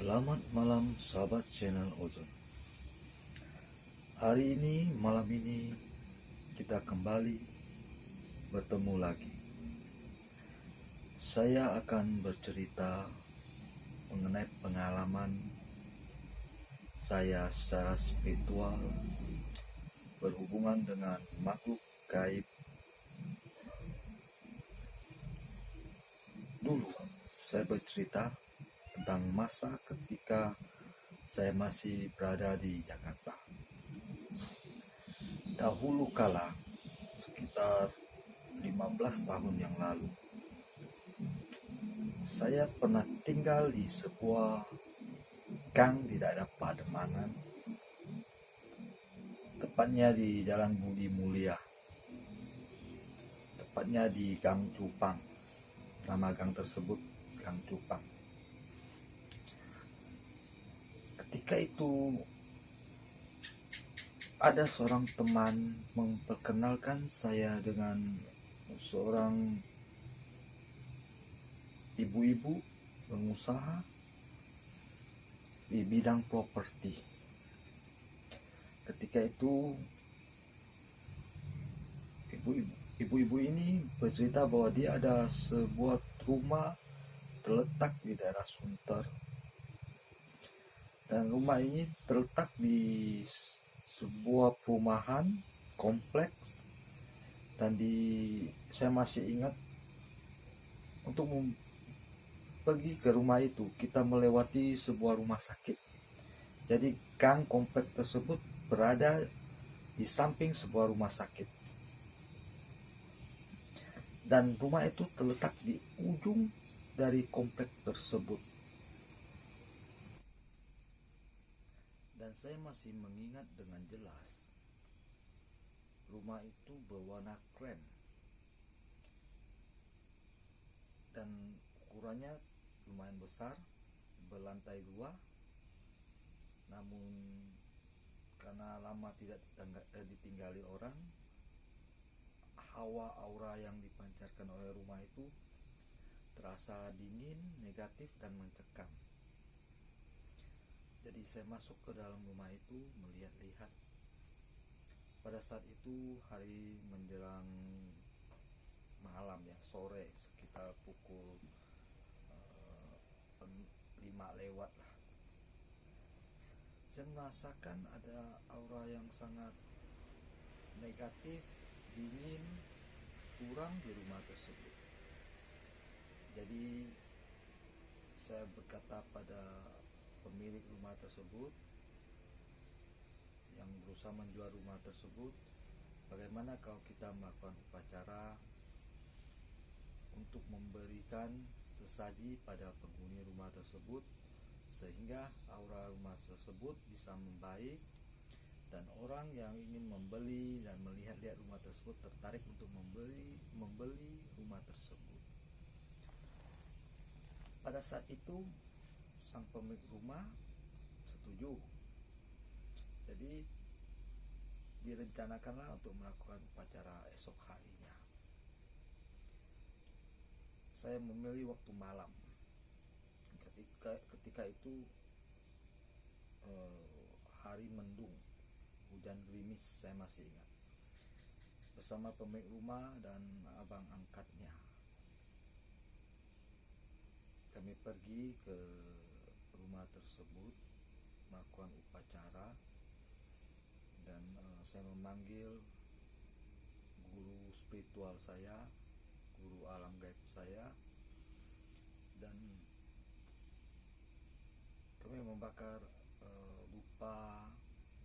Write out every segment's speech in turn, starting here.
Selamat malam sahabat channel Ozon. Hari ini, malam ini kita kembali bertemu lagi. Saya akan bercerita mengenai pengalaman saya secara spiritual berhubungan dengan makhluk gaib. Dulu saya bercerita tentang masa ketika saya masih berada di Jakarta. Dahulu kala, sekitar 15 tahun yang lalu, saya pernah tinggal di sebuah gang di daerah Pademangan, tepatnya di Jalan Budi Mulia, tepatnya di Gang Cupang. Nama gang tersebut Gang Cupang. Ketika itu ada seorang teman memperkenalkan saya dengan seorang ibu-ibu pengusaha di bidang properti. Ketika itu ibu-ibu ini bercerita bahwa dia ada sebuah rumah terletak di daerah Sunter, dan rumah ini terletak di sebuah perumahan kompleks. Dan saya masih ingat, untuk pergi ke rumah itu kita melewati sebuah rumah sakit. Jadi gang kompleks tersebut berada di samping sebuah rumah sakit, dan rumah itu terletak di ujung dari kompleks tersebut. Dan saya masih mengingat dengan jelas, rumah itu berwarna krem dan ukurannya lumayan besar, berlantai 2. Namun karena lama tidak ditinggali orang, hawa aura yang dipancarkan oleh rumah itu terasa dingin, negatif, dan mencekam. Jadi saya masuk ke dalam rumah itu melihat-lihat. Pada saat itu hari menjelang malam ya, sore, sekitar pukul 5 lewat lah. Saya merasakan ada aura yang sangat negatif, dingin, kurang di rumah tersebut. Jadi saya berkata pada pemilik rumah tersebut yang berusaha menjual rumah tersebut, bagaimana kalau kita melakukan upacara untuk memberikan sesaji pada penghuni rumah tersebut, sehingga aura rumah tersebut bisa membaik dan orang yang ingin membeli dan melihat-lihat rumah tersebut tertarik untuk membeli rumah tersebut. Pada saat itu sang pemilik rumah setuju. Jadi direncanakanlah untuk melakukan upacara esok harinya. Saya memilih waktu malam. Ketika itu hari mendung, hujan gerimis, saya masih ingat. Bersama pemilik rumah dan abang angkatnya, kami pergi ke rumah tersebut melakukan upacara. Dan saya memanggil guru spiritual saya, guru alam gaib saya, dan kami membakar dupa,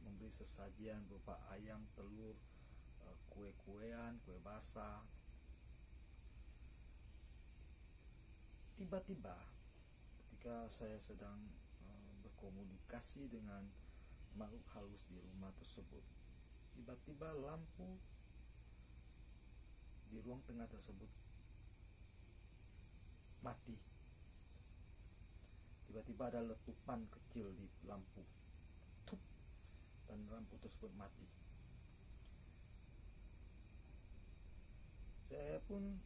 memberi sesajian berupa ayam, telur, kue-kuean, kue basah. Tiba-tiba ketika saya sedang berkomunikasi dengan makhluk halus di rumah tersebut, tiba-tiba lampu di ruang tengah tersebut mati. Tiba-tiba ada letupan kecil di lampu, dan lampu tersebut mati. Saya pun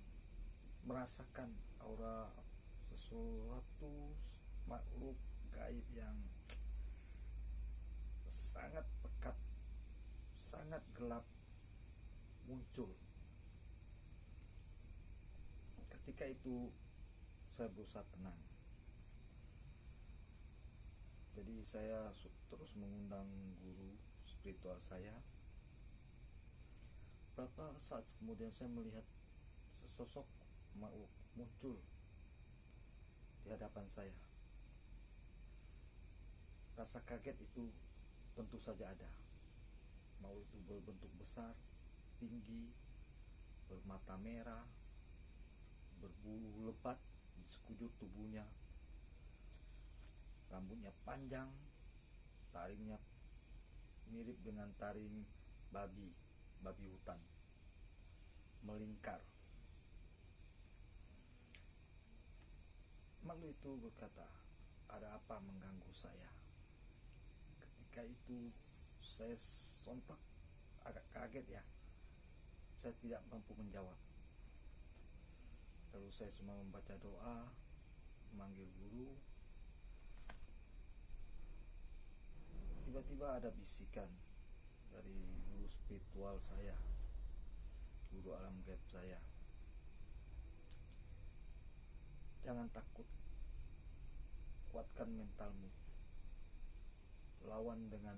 merasakan aura sesuatu makhluk gaib yang sangat pekat, sangat gelap muncul. Ketika itu saya berusaha tenang. Jadi saya terus mengundang guru spiritual saya. Beberapa saat kemudian saya melihat sesosok makhluk muncul di hadapan saya. Rasa kaget itu tentu saja ada. Makhluk itu berbentuk besar, tinggi, bermata merah, berbulu lebat di sekujur tubuhnya, rambutnya panjang, taringnya mirip dengan taring babi hutan, melingkar. Makhluk itu berkata, "Ada apa mengganggu saya?" Ketika itu saya sontak agak kaget ya. Saya tidak mampu menjawab. Lalu saya cuma membaca doa, memanggil guru. Tiba-tiba ada bisikan dari guru spiritual saya, guru alam gaib saya. "Jangan takut, kuatkan mentalmu, lawan dengan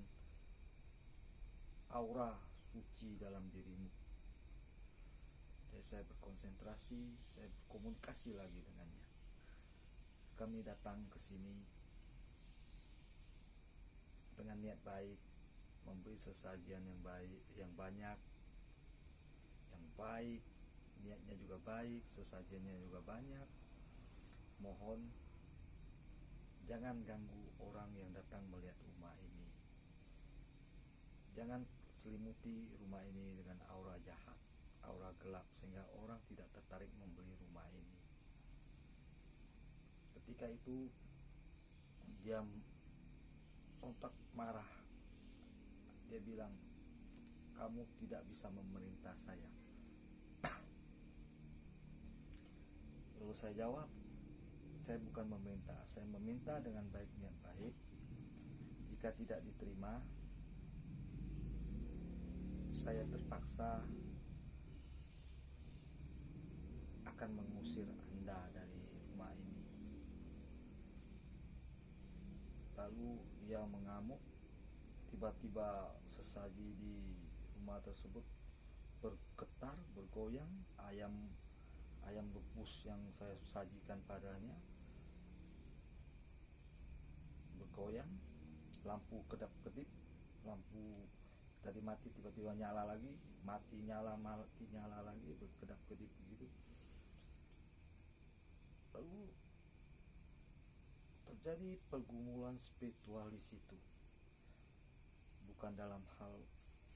aura suci dalam dirimu." Jadi saya berkonsentrasi, saya berkomunikasi lagi dengannya. "Kami datang ke sini dengan niat baik, memberi sesajian yang baik, yang banyak, yang baik, niatnya juga baik, sesajiannya juga banyak. Mohon jangan ganggu orang yang datang melihat rumah ini. Jangan selimuti rumah ini dengan aura jahat, aura gelap, sehingga orang tidak tertarik membeli rumah ini." Ketika itu dia sontak marah. Dia bilang, "Kamu tidak bisa memerintah saya." Lalu saya jawab, "Saya bukan memerintah, saya meminta dengan baik niat baik. Jika tidak diterima, saya terpaksa akan mengusir Anda dari rumah ini." Lalu ia mengamuk. Tiba-tiba sesaji di rumah tersebut bergetar, bergoyang. Ayam rebus yang saya sajikan padanya bergoyang. Lampu kedap-kedip, lampu tadi mati tiba-tiba nyala lagi, mati nyala lagi, berkedap-kedip begitu. Lalu terjadi pergumulan spiritual di situ, bukan dalam hal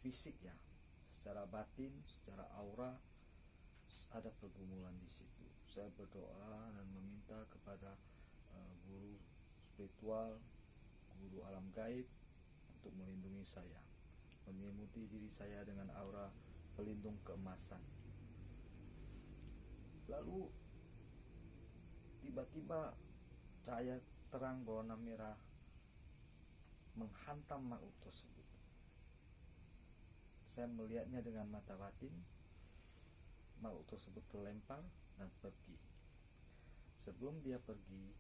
fisik ya, secara batin, secara aura ada pergumulan di situ. Saya berdoa dan meminta kepada guru spiritual, guru alam gaib untuk melindungi saya, menyelimuti diri saya dengan aura pelindung keemasan. Lalu tiba-tiba cahaya terang berwarna merah menghantam makhluk tersebut. Saya melihatnya dengan mata batin. Makhluk tersebut terlempar dan pergi. Sebelum dia pergi,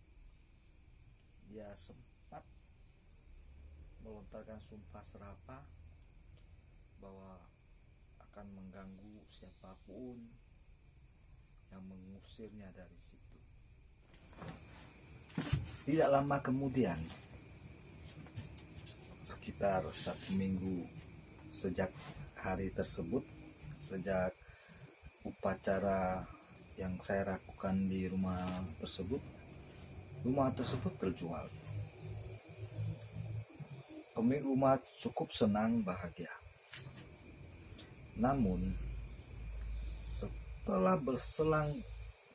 dia sempat melontarkan sumpah serapah bahwa akan mengganggu siapapun yang mengusirnya dari situ. Tidak lama kemudian, sekitar 1 minggu sejak hari tersebut, sejak upacara yang saya lakukan di rumah tersebut terjual. Pemilik rumah cukup senang, bahagia. Namun setelah berselang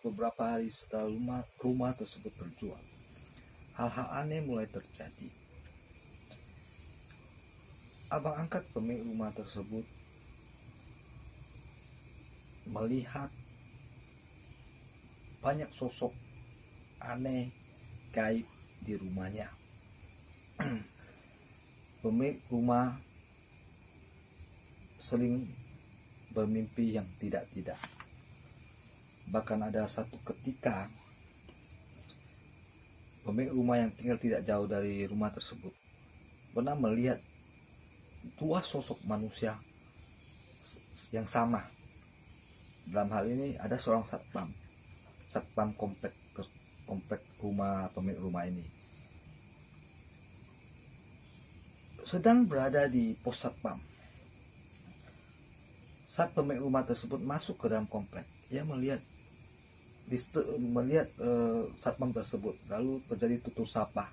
beberapa hari setelah rumah tersebut terjual, hal-hal aneh mulai terjadi. Abang angkat pemilik rumah tersebut melihat banyak sosok aneh gaib di rumahnya. pemilik rumah sering bermimpi yang tidak-tidak. Bahkan ada satu ketika pemilik rumah yang tinggal tidak jauh dari rumah tersebut pernah melihat dua sosok manusia yang sama. Dalam hal ini ada seorang satpam komplek rumah pemilik rumah ini sedang berada di pos satpam. Saat pemilik rumah tersebut masuk ke dalam komplek, ia melihat satpam tersebut, lalu terjadi tutur sapa.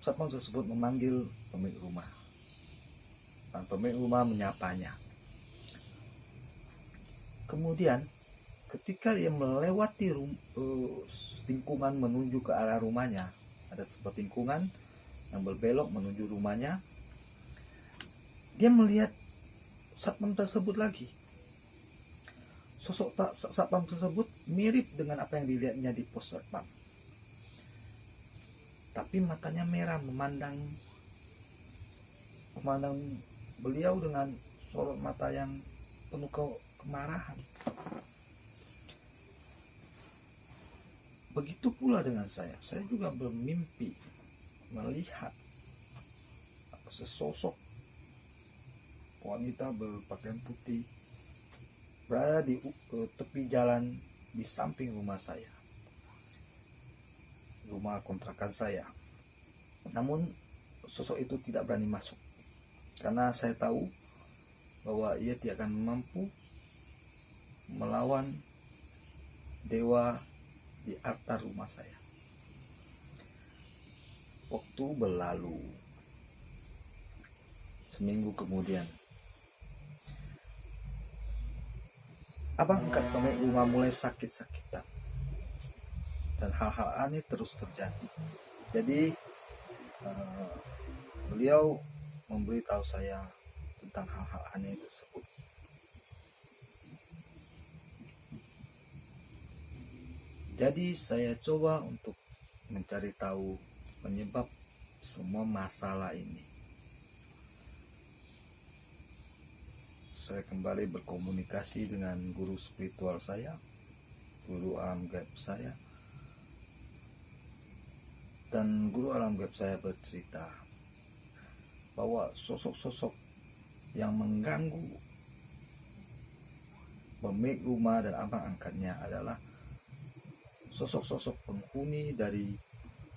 Satpam tersebut memanggil pemilik rumah dan pemilik rumah menyapanya. Kemudian ketika ia melewati lingkungan menuju ke arah rumahnya, ada sebuah lingkungan yang berbelok menuju rumahnya, dia melihat satpam tersebut lagi. Sosok satpam tersebut mirip dengan apa yang dilihatnya di pos satpam, tapi matanya merah memandang beliau dengan sorot mata yang penuh kemarahan. Begitu pula dengan saya juga bermimpi melihat sesosok wanita berpakaian putih berada di tepi jalan di samping rumah saya, rumah kontrakan saya. Namun sosok itu tidak berani masuk karena saya tahu bahwa ia tidak akan mampu melawan dewa di altar rumah saya. Waktu berlalu, seminggu kemudian, abang angkat pemilik rumah mulai sakit-sakitan dan hal-hal aneh terus terjadi. Jadi beliau memberitahu saya tentang hal-hal aneh tersebut. Jadi saya coba untuk mencari tahu penyebab semua masalah ini. Saya kembali berkomunikasi dengan guru spiritual saya, guru alam gaib saya, dan guru alam gaib saya bercerita bahwa sosok-sosok yang mengganggu pemilik rumah dan abang angkatnya adalah sosok-sosok penghuni dari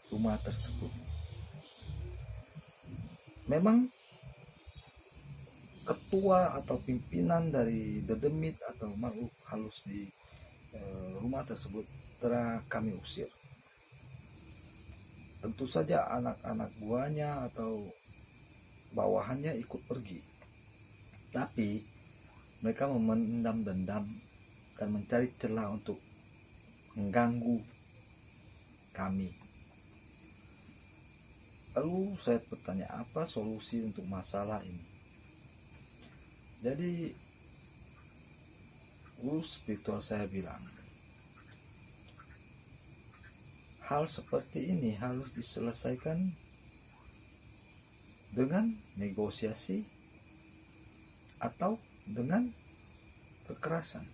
rumah tersebut. Memang ketua atau pimpinan dari dedemit atau makhluk halus di rumah tersebut telah kami usir. Tentu saja anak-anak buahnya atau bawahannya ikut pergi, tapi mereka memendam dendam dan mencari celah untuk mengganggu kami. Lalu saya bertanya, apa solusi untuk masalah ini? Jadi guru spiritual saya bilang, hal seperti ini harus diselesaikan dengan negosiasi atau dengan kekerasan.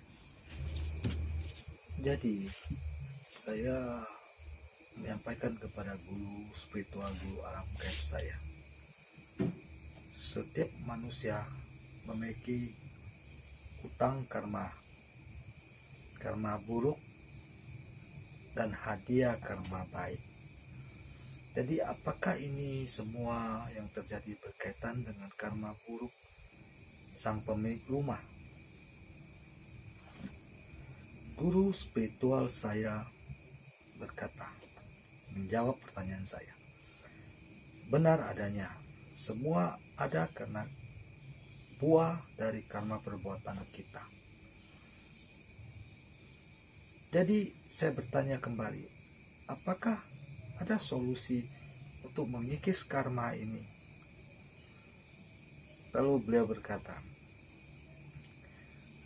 Jadi saya menyampaikan kepada guru spiritual, guru alam gaib saya, setiap manusia memiliki utang karma buruk dan hadiah karma baik. Jadi apakah ini semua yang terjadi berkaitan dengan karma buruk sang pemilik rumah? Guru spiritual saya berkata, menjawab pertanyaan saya, benar adanya, semua ada karena buah dari karma perbuatan kita. Jadi saya bertanya kembali, apakah ada solusi untuk mengikis karma ini? Lalu beliau berkata,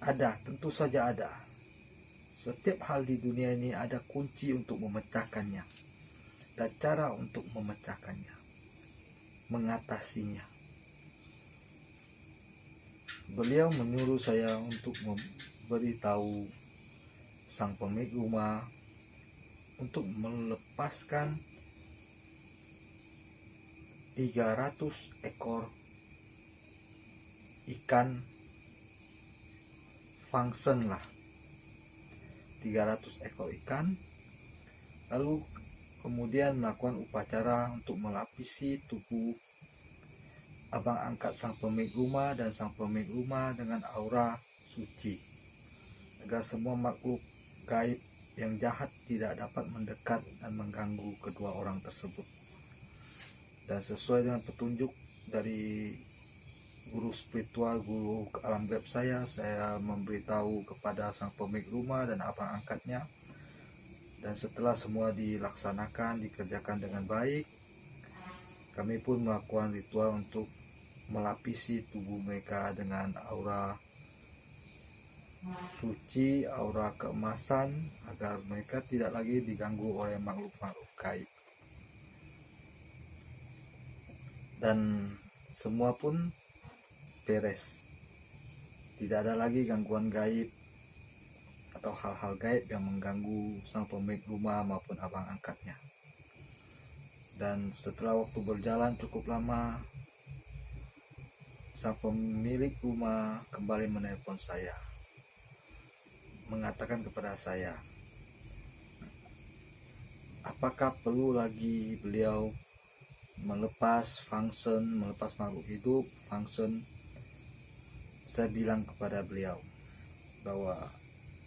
ada, tentu saja ada. Setiap hal di dunia ini ada kunci untuk memecahkannya. dan cara untuk memecahkannya, mengatasinya. Beliau menyuruh saya untuk memberitahu sang pemilik rumah untuk melepaskan 300 ekor ikan fangsen lah, 300 ekor ikan, lalu kemudian melakukan upacara untuk melapisi tubuh abang angkat sang pemilik rumah dan sang pemilik rumah dengan aura suci, agar semua makhluk gaib yang jahat tidak dapat mendekat dan mengganggu kedua orang tersebut. Dan sesuai dengan petunjuk dari guru spiritual, guru alam gaib saya memberitahu kepada sang pemilik rumah dan abang angkatnya. Dan setelah semua dilaksanakan, dikerjakan dengan baik, kami pun melakukan ritual untuk melapisi tubuh mereka dengan aura suci, aura keemasan, agar mereka tidak lagi diganggu oleh makhluk-makhluk gaib. Dan semua pun beres, tidak ada lagi gangguan gaib atau hal-hal gaib yang mengganggu sang pemilik rumah maupun abang angkatnya. Dan setelah waktu berjalan cukup lama, sang pemilik rumah kembali menelpon saya, mengatakan kepada saya, apakah perlu lagi beliau melepas fangsen, melepas makhluk hidup fangsen. Saya bilang kepada beliau bahwa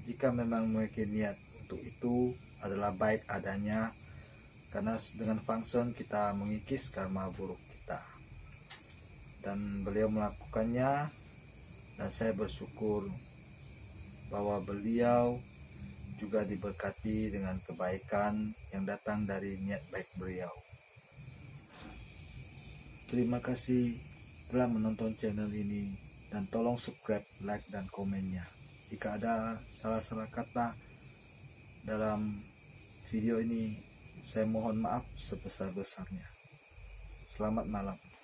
jika memang memiliki niat untuk itu adalah baik adanya, karena dengan fangsen kita mengikis karma buruk kita. Dan beliau melakukannya, dan saya bersyukur bahwa beliau juga diberkati dengan kebaikan yang datang dari niat baik beliau. Terima kasih telah menonton channel ini, dan tolong subscribe, like, dan komennya. Jika ada salah-salah kata dalam video ini, saya mohon maaf sebesar-besarnya. Selamat malam.